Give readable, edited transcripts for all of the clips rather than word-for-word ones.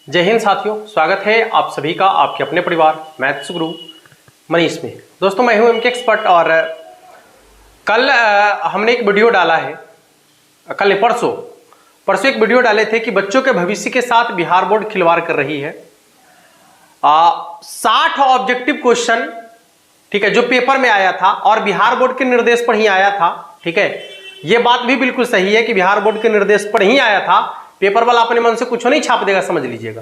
जय हिंद साथियों, स्वागत है आप सभी का आपके अपने परिवार मैथ्स गुरु मनीष में। दोस्तों मैं हूं एमके एक्सपर्ट और कल हमने एक वीडियो डाला है, कल परसों एक वीडियो डाले थे कि बच्चों के भविष्य के साथ बिहार बोर्ड खिलवाड़ कर रही है। 60 ऑब्जेक्टिव क्वेश्चन, ठीक है, जो पेपर में आया था और बिहार बोर्ड के निर्देश पर ही आया था। ठीक है, यह बात भी बिल्कुल सही है कि बिहार बोर्ड के निर्देश पर ही आया था। पेपर वाला अपने मन से कुछ नहीं छाप देगा, समझ लीजिएगा।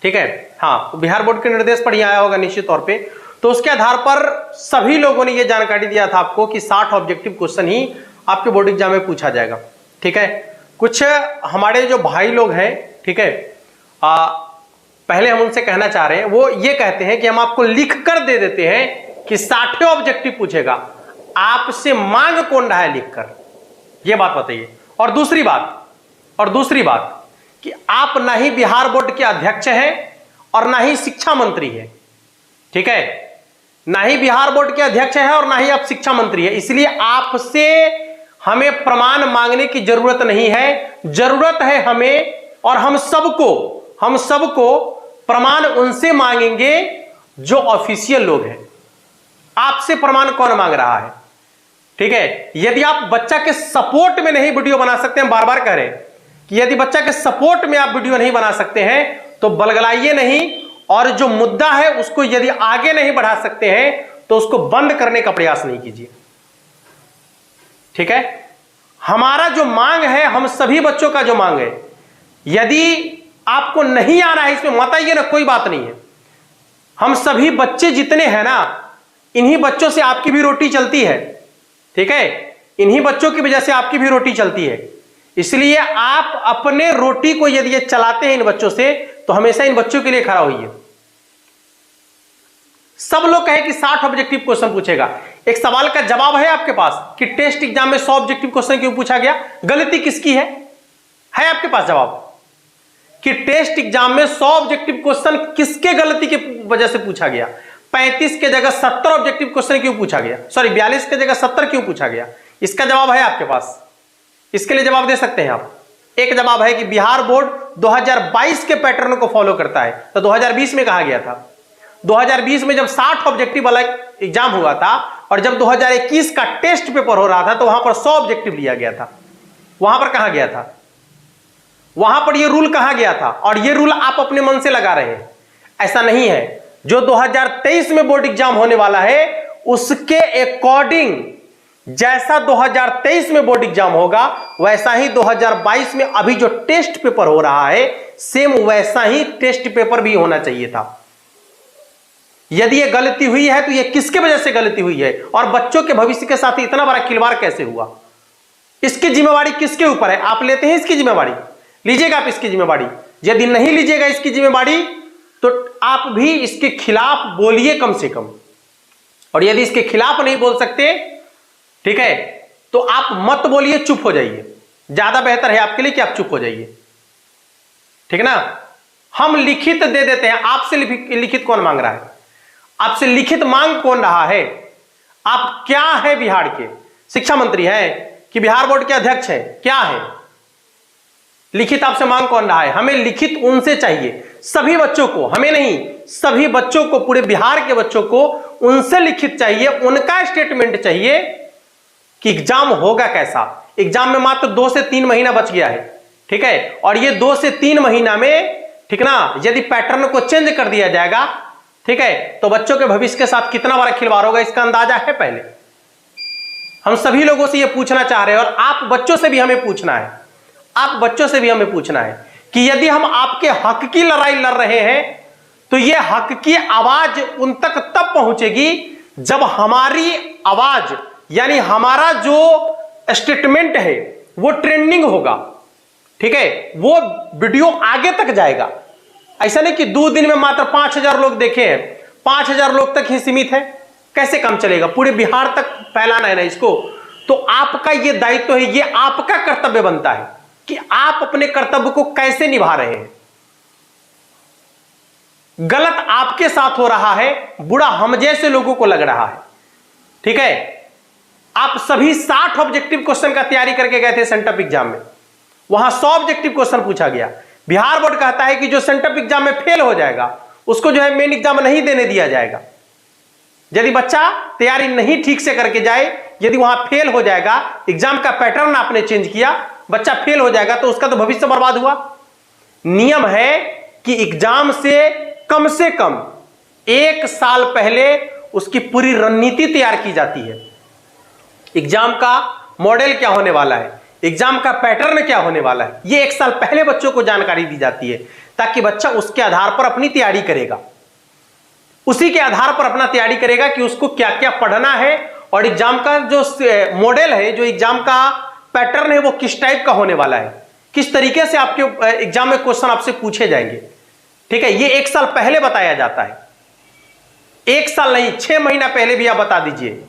ठीक है, हाँ, तो बिहार बोर्ड के निर्देश पर ही आया होगा निश्चित तौर पे। तो उसके आधार पर सभी लोगों ने यह जानकारी दिया था आपको कि 60 ऑब्जेक्टिव क्वेश्चन ही आपके बोर्ड एग्जाम में पूछा जाएगा। ठीक है, कुछ हमारे जो भाई लोग हैं, ठीक है, पहले हम उनसे कहना चाह रहे हैं, वो ये कहते हैं कि हम आपको लिख कर दे देते हैं कि 60 ऑब्जेक्टिव पूछेगा, आपसे मांग कौन रहा है लिखकर, यह बात बताइए। और दूसरी बात कि आप ना ही बिहार बोर्ड के अध्यक्ष हैं और ना ही शिक्षा मंत्री हैं। ठीक है, ना ही बिहार बोर्ड के अध्यक्ष हैं और ना ही आप शिक्षा मंत्री हैं, इसलिए आपसे हमें प्रमाण मांगने की जरूरत नहीं है। जरूरत है हमें और हम सबको प्रमाण उनसे मांगेंगे जो ऑफिशियल लोग हैं। आपसे प्रमाण कौन मांग रहा है? ठीक है, यदि आप बच्चा के सपोर्ट में नहीं वीडियो बना सकते, हम बार बार कह रहे हैं कि यदि बच्चा के सपोर्ट में आप वीडियो नहीं बना सकते हैं तो बलगलाइए नहीं, और जो मुद्दा है उसको यदि आगे नहीं बढ़ा सकते हैं तो उसको बंद करने का प्रयास नहीं कीजिए। ठीक है, हमारा जो मांग है, हम सभी बच्चों का जो मांग है, यदि आपको नहीं आ रहा है इसमें मत आइए ना, कोई बात नहीं है। हम सभी बच्चे जितने हैं ना, इन्हीं बच्चों से आपकी भी रोटी चलती है। ठीक है, इन्हीं बच्चों की वजह से आपकी भी रोटी चलती है, इसलिए आप अपने रोटी को यदि ये चलाते हैं इन बच्चों से, तो हमेशा इन बच्चों के लिए खड़ा होइए। सब लोग कहे कि 60 ऑब्जेक्टिव क्वेश्चन पूछेगा। एक सवाल का जवाब है आपके पास कि टेस्ट एग्जाम में 100 ऑब्जेक्टिव क्वेश्चन क्यों पूछा गया? गलती किसकी है आपके पास जवाब कि टेस्ट एग्जाम में 100 ऑब्जेक्टिव क्वेश्चन किसके गलती की वजह से पूछा गया? 35 के जगह 70 ऑब्जेक्टिव क्वेश्चन क्यों पूछा गया? सॉरी, 42 के जगह 70 क्यों पूछा गया? इसका जवाब है आपके पास, इसके लिए जवाब दे सकते हैं आप। एक जवाब है कि बिहार बोर्ड 2022 के पैटर्न को फॉलो करता है, तो 2020 में कहा गया था। 2020 में जब 60 ऑब्जेक्टिव वाला एग्जाम हुआ था और जब 2021 का टेस्ट पेपर हो रहा था तो वहां पर 100 ऑब्जेक्टिव लिया गया था। वहां पर कहा गया था, वहां पर यह रूल कहा गया था, और यह रूल आप अपने मन से लगा रहे हैं। ऐसा नहीं है। जो 2023 में बोर्ड एग्जाम होने वाला है उसके अकॉर्डिंग जैसा 2023 में बोर्ड एग्जाम होगा, वैसा ही 2022 में अभी जो टेस्ट पेपर हो रहा है, सेम वैसा ही टेस्ट पेपर भी होना चाहिए था। यदि यह गलती हुई है तो यह किसके वजह से गलती हुई है, और बच्चों के भविष्य के साथ इतना बड़ा खिलवाड़ कैसे हुआ? इसकी जिम्मेवारी किसके ऊपर है? आप लेते हैं इसकी जिम्मेवारी? लीजिएगा आप इसकी जिम्मेवारी? यदि नहीं लीजिएगा इसकी जिम्मेवारी तो आप भी इसके खिलाफ बोलिए कम से कम, और यदि इसके खिलाफ नहीं बोल सकते, ठीक है, तो आप मत बोलिए, चुप हो जाइए। ज्यादा बेहतर है आपके लिए कि आप चुप हो जाइए। ठीक है ना, हम लिखित दे देते हैं। आपसे लिखित कौन मांग रहा है? आपसे लिखित मांग कौन रहा है? आप क्या है? बिहार के शिक्षा मंत्री हैं कि बिहार बोर्ड के अध्यक्ष हैं? क्या है? लिखित आपसे मांग कौन रहा है? हमें लिखित उनसे चाहिए, सभी बच्चों को, हमें नहीं, सभी बच्चों को, पूरे बिहार के बच्चों को उनसे लिखित चाहिए, उनका स्टेटमेंट चाहिए कि एग्जाम होगा कैसा। एग्जाम में मात्र 2 से 3 महीना बच गया है। ठीक है, और ये 2 से 3 महीना में, ठीक ना, यदि पैटर्न को चेंज कर दिया जाएगा, ठीक है, तो बच्चों के भविष्य के साथ कितना बड़ा खिलवाड़ होगा इसका अंदाजा है पहले। हम सभी लोगों से ये पूछना चाह रहे हैं, और आप बच्चों से भी हमें पूछना है, आप बच्चों से भी हमें पूछना है कि यदि हम आपके हक की लड़ाई लड़ रहे हैं तो यह हक की आवाज उन तक तब पहुंचेगी जब हमारी आवाज, यानी हमारा जो स्टेटमेंट है वो ट्रेंडिंग होगा। ठीक है, वो वीडियो आगे तक जाएगा। ऐसा नहीं कि 2 दिन में मात्र 5000 लोग देखे हैं, 5000 लोग तक ही सीमित है, कैसे काम चलेगा? पूरे बिहार तक फैलाना है ना इसको। तो आपका ये दायित्व है, ये आपका कर्तव्य बनता है कि आप अपने कर्तव्य को कैसे निभा रहे हैं। गलत आपके साथ हो रहा है, बुरा हम जैसे लोगों को लग रहा है। ठीक है, आप सभी 60 ऑब्जेक्टिव क्वेश्चन का तैयारी करके गए थे सेंटअप एग्जाम में, वहां 100 ऑब्जेक्टिव क्वेश्चन पूछा गया। बिहार बोर्ड कहता है कि जो सेंटअप एग्जाम में फेल हो जाएगा उसको जो है मेन एग्जाम नहीं देने दिया जाएगा। यदि बच्चा तैयारी नहीं ठीक से करके जाए, यदि वहां फेल हो जाएगा, एग्जाम का पैटर्न आपने चेंज किया, बच्चा फेल हो जाएगा तो उसका तो भविष्य बर्बाद हुआ। नियम है कि एग्जाम से कम 1 साल पहले उसकी पूरी रणनीति तैयार की जाती है। एग्जाम का मॉडल क्या होने वाला है, एग्जाम का पैटर्न क्या होने वाला है, यह 1 साल पहले बच्चों को जानकारी दी जाती है, ताकि बच्चा उसके आधार पर अपनी तैयारी करेगा, उसी के आधार पर अपना तैयारी करेगा कि उसको क्या क्या पढ़ना है और एग्जाम का जो मॉडल है, जो एग्जाम का पैटर्न है वो किस टाइप का होने वाला है, किस तरीके से आपके एग्जाम में क्वेश्चन आपसे पूछे जाएंगे। ठीक है, ये 1 साल पहले बताया जाता है, 1 साल नहीं 6 महीना पहले भी आप बता दीजिए।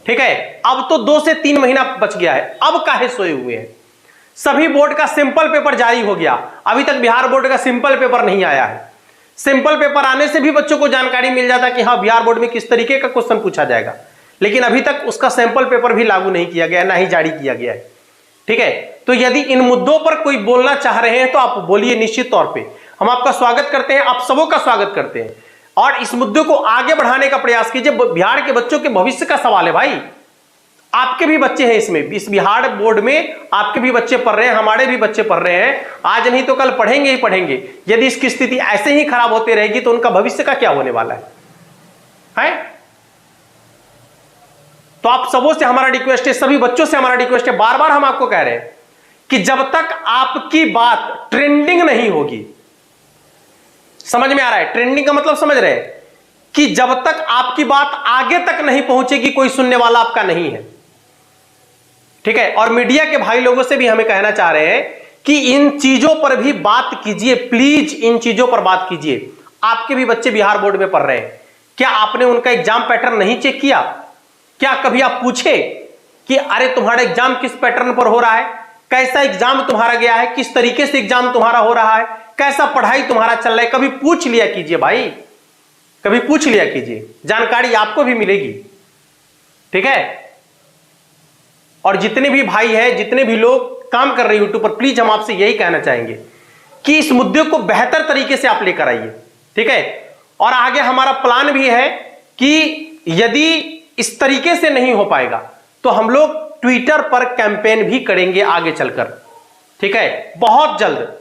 ठीक है, अब तो 2 से 3 महीना बच गया है, अब काहे सोए हुए हैं। सभी बोर्ड का सिंपल पेपर जारी हो गया, अभी तक बिहार बोर्ड का सिंपल पेपर नहीं आया है। सिंपल पेपर आने से भी बच्चों को जानकारी मिल जाता कि हाँ बिहार बोर्ड में किस तरीके का क्वेश्चन पूछा जाएगा, लेकिन अभी तक उसका सैंपल पेपर भी लागू नहीं किया गया, ना ही जारी किया गया है। ठीक है, तो यदि इन मुद्दों पर कोई बोलना चाह रहे हैं तो आप बोलिए, निश्चित तौर पे हम आपका स्वागत करते हैं, आप सबों का स्वागत करते हैं और इस मुद्दे को आगे बढ़ाने का प्रयास कीजिए। बिहार के बच्चों के भविष्य का सवाल है भाई, आपके भी बच्चे हैं इसमें, इस बिहार बोर्ड में आपके भी बच्चे पढ़ रहे हैं, हमारे भी बच्चे पढ़ रहे हैं, आज नहीं तो कल पढ़ेंगे ही पढ़ेंगे। यदि इसकी स्थिति ऐसे ही खराब होती रहेगी तो उनका भविष्य का क्या होने वाला है? तो आप सबों से हमारा रिक्वेस्ट है, सभी बच्चों से हमारा रिक्वेस्ट है, बार बार हम आपको कह रहे हैं कि जब तक आपकी बात ट्रेंडिंग नहीं होगी, समझ में आ रहा है ट्रेंडिंग का मतलब, समझ रहे हैं कि जब तक आपकी बात आगे तक नहीं पहुंचेगी कोई सुनने वाला आपका नहीं है। ठीक है, और मीडिया के भाई लोगों से भी हमें कहना चाह रहे हैं कि इन चीजों पर भी बात कीजिए, प्लीज इन चीजों पर बात कीजिए। आपके भी बच्चे बिहार बोर्ड में पढ़ रहे हैं, क्या आपने उनका एग्जाम पैटर्न नहीं चेक किया? क्या कभी आप पूछे कि अरे तुम्हारा एग्जाम किस पैटर्न पर हो रहा है, कैसा एग्जाम तुम्हारा गया है, किस तरीके से एग्जाम तुम्हारा हो रहा है, कैसा पढ़ाई तुम्हारा चल रहा है? कभी पूछ लिया कीजिए भाई, कभी पूछ लिया कीजिए, जानकारी आपको भी मिलेगी। ठीक है, और जितने भी भाई हैं, जितने भी लोग काम कर रहे हैं यूट्यूब पर, प्लीज हम आपसे यही कहना चाहेंगे कि इस मुद्दे को बेहतर तरीके से आप लेकर आइए। ठीक है, और आगे हमारा प्लान भी है कि यदि इस तरीके से नहीं हो पाएगा तो हम लोग ट्विटर पर कैंपेन भी करेंगे आगे चलकर। ठीक है, बहुत जल्द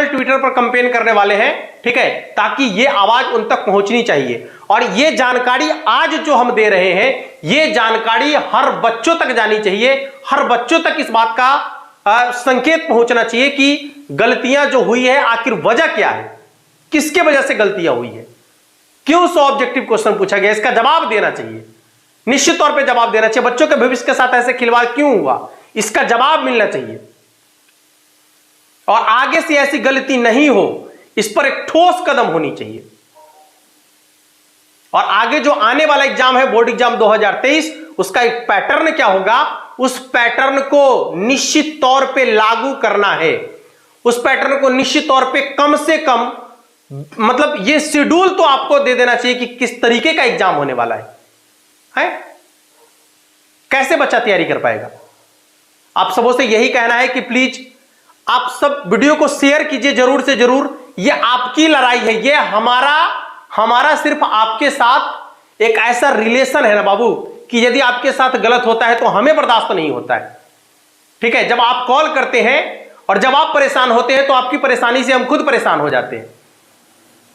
ट्विटर पर कैंपेन करने वाले हैं। ठीक है, ताकि ये आवाज उन तक पहुंचनी चाहिए और ये जानकारी आज जो हम दे रहे हैं, ये जानकारी हर बच्चों तक जानी चाहिए, हर बच्चों तक इस बात का संकेत पहुंचना चाहिए कि गलतियां जो हुई है आखिर वजह क्या है, किसके वजह से गलतियां हुई है, क्यों 100 ऑब्जेक्टिव क्वेश्चन पूछा गया, इसका जवाब देना चाहिए, निश्चित तौर पे जवाब देना चाहिए। बच्चों के भविष्य के साथ ऐसे खिलवाड़ क्यों हुआ, इसका जवाब मिलना चाहिए और आगे से ऐसी गलती नहीं हो, इस पर एक ठोस कदम होनी चाहिए। और आगे जो आने वाला एग्जाम है बोर्ड एग्जाम 2023, उसका एक पैटर्न क्या होगा, उस पैटर्न को निश्चित तौर पे लागू करना है, उस पैटर्न को निश्चित तौर पे कम से कम, मतलब ये शेड्यूल तो आपको दे देना चाहिए कि किस तरीके का एग्जाम होने वाला है? कैसे बच्चा तैयारी कर पाएगा? आप सबों से यही कहना है कि प्लीज आप सब वीडियो को शेयर कीजिए जरूर से जरूर। ये आपकी लड़ाई है, ये हमारा सिर्फ आपके साथ एक ऐसा रिलेशन है ना बाबू कि यदि आपके साथ गलत होता है तो हमें बर्दाश्त नहीं होता है। ठीक है, जब आप कॉल करते हैं और जब आप परेशान होते हैं तो आपकी परेशानी से हम खुद परेशान हो जाते हैं।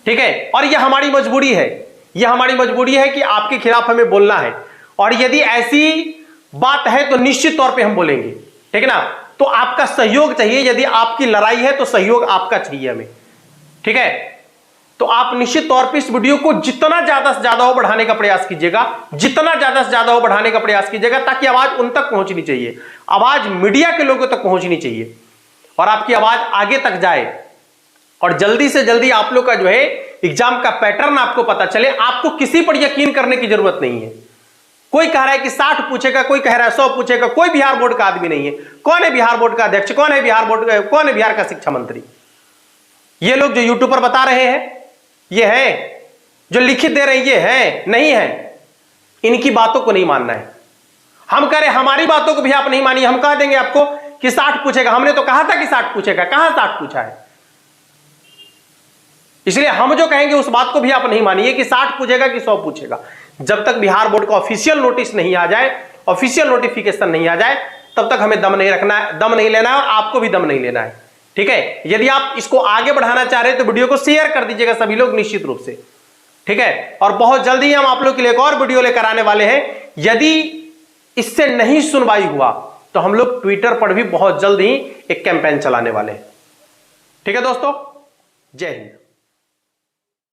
ठीक है, और यह हमारी मजबूरी है, यह हमारी मजबूरी है कि आपके खिलाफ हमें बोलना है और यदि ऐसी बात है तो निश्चित तौर पे हम बोलेंगे। ठीक है ना, तो आपका सहयोग चाहिए, यदि आपकी लड़ाई है तो सहयोग आपका चाहिए हमें। ठीक है, तो आप निश्चित तौर पे इस वीडियो को जितना ज्यादा से ज्यादा हो बढ़ाने का प्रयास कीजिएगा, जितना ज्यादा से ज्यादा हो बढ़ाने का प्रयास कीजिएगा, ताकि आवाज उन तक पहुंचनी चाहिए, आवाज मीडिया के लोगों तक पहुंचनी चाहिए और आपकी आवाज आगे तक जाए और जल्दी से जल्दी आप लोग का जो है एग्जाम का पैटर्न आपको पता चले। आपको किसी पर यकीन करने की जरूरत नहीं है। कोई कह रहा है कि 60 पूछेगा, कोई कह रहा है 100 पूछेगा, कोई बिहार बोर्ड का आदमी नहीं है। कौन है बिहार बोर्ड का अध्यक्ष, कौन है बिहार का शिक्षा मंत्री? ये लोग जो यूट्यूब पर बता रहे हैं, ये है जो लिखित दे रहे हैं, ये है नहीं है, इनकी बातों को नहीं मानना है। हम कह रहे हमारी बातों को भी आप नहीं मानिए, हम कह देंगे आपको कि 60 पूछेगा। हमने तो कहा था कि 60 पूछेगा, कहां 60 पूछा है? इसलिए हम जो कहेंगे उस बात को भी आप नहीं मानिए कि 60 पूछेगा कि 100 पूछेगा। जब तक बिहार बोर्ड का ऑफिशियल नोटिस नहीं आ जाए, ऑफिशियल नोटिफिकेशन नहीं आ जाए, तब तक हमें दम नहीं रखना है, दम नहीं लेना है, और आपको भी दम नहीं लेना है। ठीक है, यदि आप इसको आगे बढ़ाना चाह रहे हैं तो वीडियो को शेयर कर दीजिएगा सभी लोग निश्चित रूप से। ठीक है, और बहुत जल्दी हम आप लोग के लिए एक और वीडियो लेकर आने वाले हैं। यदि इससे नहीं सुनवाई हुआ तो हम लोग ट्विटर पर भी बहुत जल्द ही एक कैंपेन चलाने वाले हैं। ठीक है दोस्तों, जय हिंद।